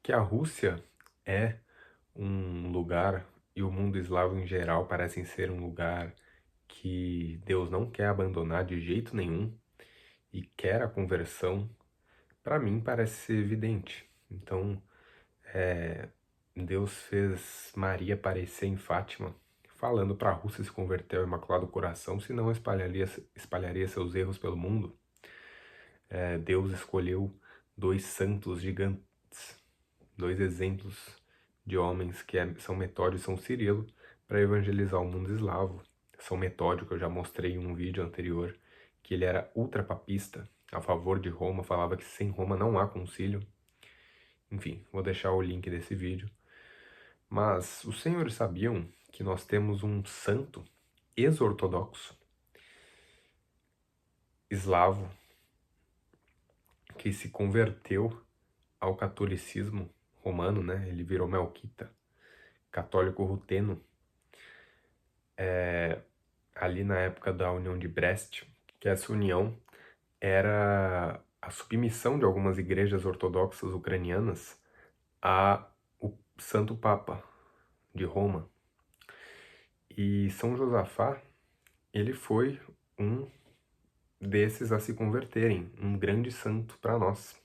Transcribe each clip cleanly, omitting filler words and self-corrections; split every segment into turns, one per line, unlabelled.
que a Rússia é um lugar, e o mundo eslavo em geral parecem ser um lugar que Deus não quer abandonar de jeito nenhum e quer a conversão, para mim parece ser evidente. Então, Deus fez Maria aparecer em Fátima, falando para a Rússia se converter ao Imaculado Coração, senão espalharia seus erros pelo mundo. Deus escolheu dois santos gigantes, dois exemplos de homens que São Metódio e São Cirilo, para evangelizar o mundo eslavo. São Metódio, que eu já mostrei em um vídeo anterior, que ele era ultrapapista, a favor de Roma, falava que sem Roma não há concílio. Enfim, vou deixar o link desse vídeo. Mas os senhores sabiam que nós temos um santo ex-ortodoxo eslavo que se converteu ao catolicismo romano, né? Ele virou melquita, católico ruteno, ali na época da União de Brest, que essa união era a submissão de algumas igrejas ortodoxas ucranianas ao Santo Papa de Roma. E São Josafá, ele foi um desses a se converterem, um grande santo para nós.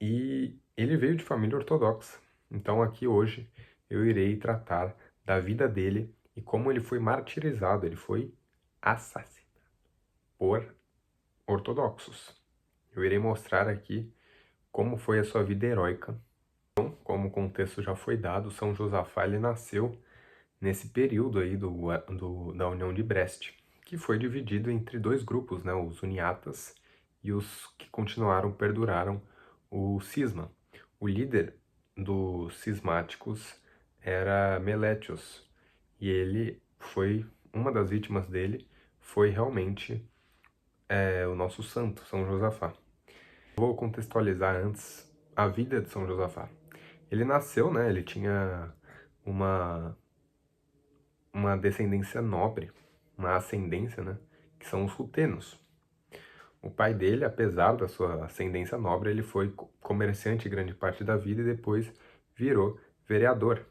E ele veio de família ortodoxa. Então aqui hoje eu irei tratar da vida dele e como ele foi martirizado, ele foi assassinado por ortodoxos. Eu irei mostrar aqui como foi a sua vida heróica. Então, como o contexto já foi dado, São Josafá ele nasceu nesse período aí da União de Brest, que foi dividido entre dois grupos, né, os uniatas e os que perduraram o cisma. O líder dos cismáticos era Melétios, e uma das vítimas dele foi realmente o nosso santo, São Josafá. Vou contextualizar antes a vida de São Josafá. Ele nasceu, né, ele tinha uma descendência nobre, uma ascendência, né, que são os rutenos. O pai dele, apesar da sua ascendência nobre, ele foi comerciante grande parte da vida e depois virou vereador.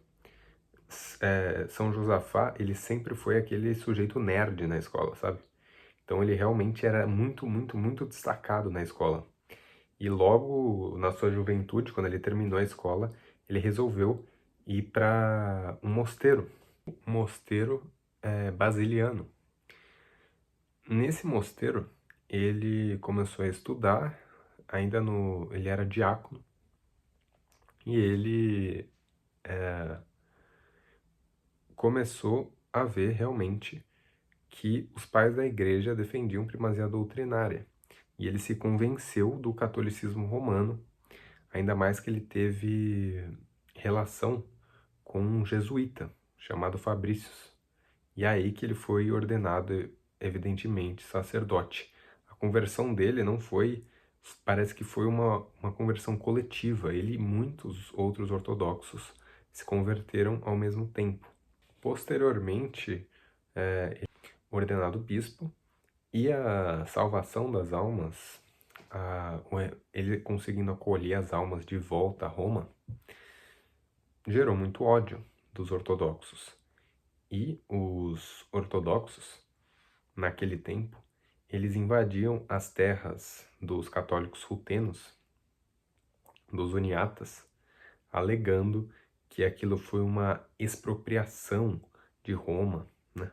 São Josafá, ele sempre foi aquele sujeito nerd na escola, sabe? Então ele realmente era muito, muito, muito destacado na escola. E logo na sua juventude, quando ele terminou a escola, ele resolveu ir para um mosteiro basiliano. Nesse mosteiro, ele começou a estudar, ele era diácono, e ele começou a ver realmente que os pais da igreja defendiam primazia doutrinária. E ele se convenceu do catolicismo romano, ainda mais que ele teve relação com um jesuíta chamado Fabrícios. E é aí que ele foi ordenado, evidentemente, sacerdote. A conversão dele não foi, parece que foi uma conversão coletiva. Ele e muitos outros ortodoxos se converteram ao mesmo tempo. Posteriormente, ordenado bispo, e a salvação das almas, ele conseguindo acolher as almas de volta a Roma, gerou muito ódio dos ortodoxos. E os ortodoxos, naquele tempo, eles invadiam as terras dos católicos rutenos, dos uniatas, alegando que aquilo foi uma expropriação de Roma, né?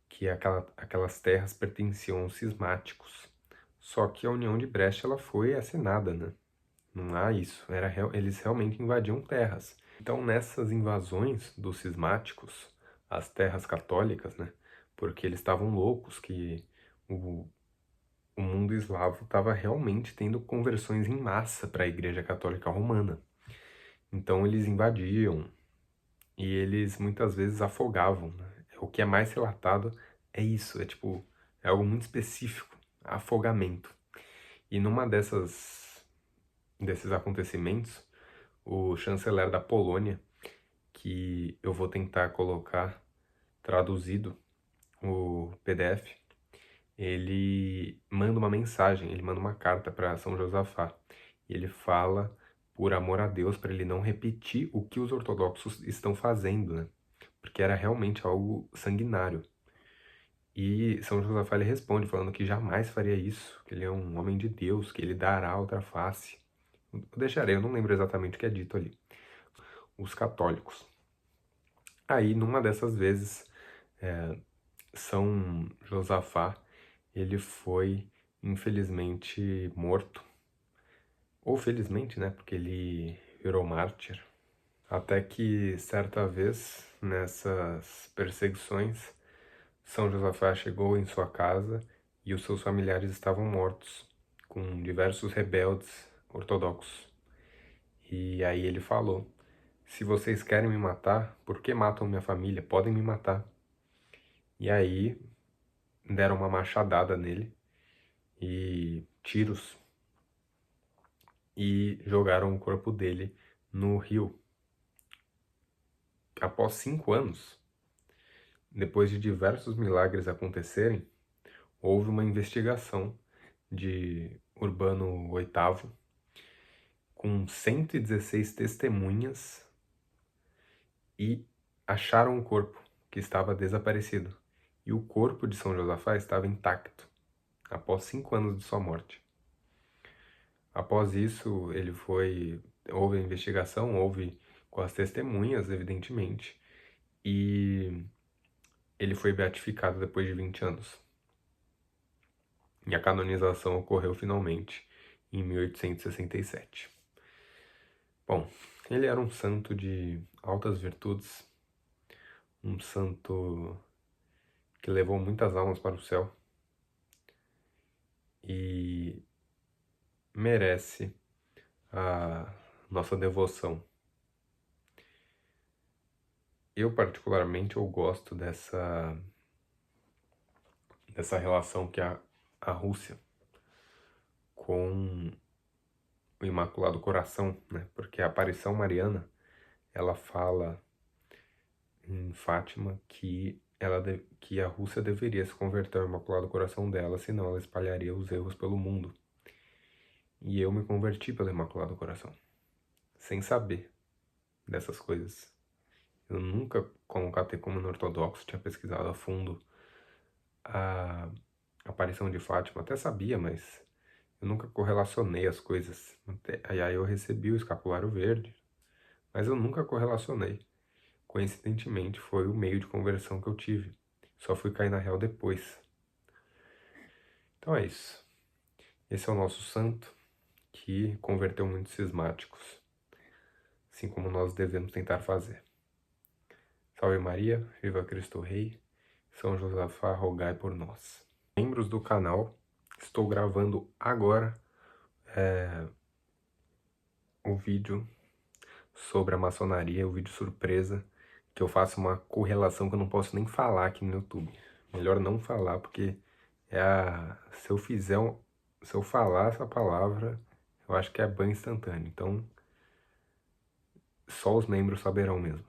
Que aquelas terras pertenciam aos cismáticos. Só que a União de Brest ela foi assinada, né? Não há isso. Eles realmente invadiam terras. Então, nessas invasões dos cismáticos, as terras católicas, né? Porque eles estavam loucos que o mundo eslavo estava realmente tendo conversões em massa para a Igreja Católica Romana. Então, eles invadiam e eles muitas vezes afogavam, né? O que é mais relatado é isso, é algo muito específico, afogamento. E numa desses acontecimentos, o chanceler da Polônia, que eu vou tentar colocar traduzido o PDF, ele manda uma mensagem, ele manda uma carta para São Josafá. E ele fala por amor a Deus, para ele não repetir o que os ortodoxos estão fazendo, né? Porque era realmente algo sanguinário. E São Josafá ele responde falando que jamais faria isso, que ele é um homem de Deus, que ele dará outra face. Eu deixarei, eu não lembro exatamente o que é dito ali. Os católicos. Aí, numa dessas vezes, São Josafá, ele foi, infelizmente, morto. Ou felizmente, né, porque ele virou mártir. Até que, certa vez, nessas perseguições, São Josafá chegou em sua casa e os seus familiares estavam mortos, com diversos rebeldes ortodoxos. E aí ele falou: se vocês querem me matar, por que matam minha família? Podem me matar. E aí deram uma machadada nele e tiros e jogaram o corpo dele no rio. Após 5 anos, depois de diversos milagres acontecerem, houve uma investigação de Urbano VIII com 116 testemunhas e acharam o corpo que estava desaparecido. E o corpo de São Josafá estava intacto, após 5 anos de sua morte. Após isso, houve a investigação, houve com as testemunhas, evidentemente, e ele foi beatificado depois de 20 anos. E a canonização ocorreu finalmente em 1867. Bom, ele era um santo de altas virtudes, um santo que levou muitas almas para o céu e merece a nossa devoção. Eu, particularmente, eu gosto dessa relação que a Rússia com o Imaculado Coração, né? Porque a aparição mariana, ela fala em Fátima que que a Rússia deveria se converter ao Imaculado Coração dela, senão ela espalharia os erros pelo mundo. E eu me converti pelo Imaculado Coração, sem saber dessas coisas. Eu nunca, como catecúmeno ortodoxo, tinha pesquisado a fundo a aparição de Fátima. Até sabia, mas eu nunca correlacionei as coisas. Aí eu recebi o escapulário verde, mas eu nunca correlacionei. Coincidentemente, foi o meio de conversão que eu tive. Só fui cair na real depois. Então é isso. Esse é o nosso santo que converteu muitos cismáticos, assim como nós devemos tentar fazer. Salve Maria, viva Cristo Rei, São Josafá, rogai por nós. Membros do canal, estou gravando agora o vídeo sobre a maçonaria, o vídeo surpresa, que eu faço uma correlação que eu não posso nem falar aqui no YouTube. Melhor não falar, porque se eu falar essa palavra, eu acho que é ban instantâneo. Então, só os membros saberão mesmo.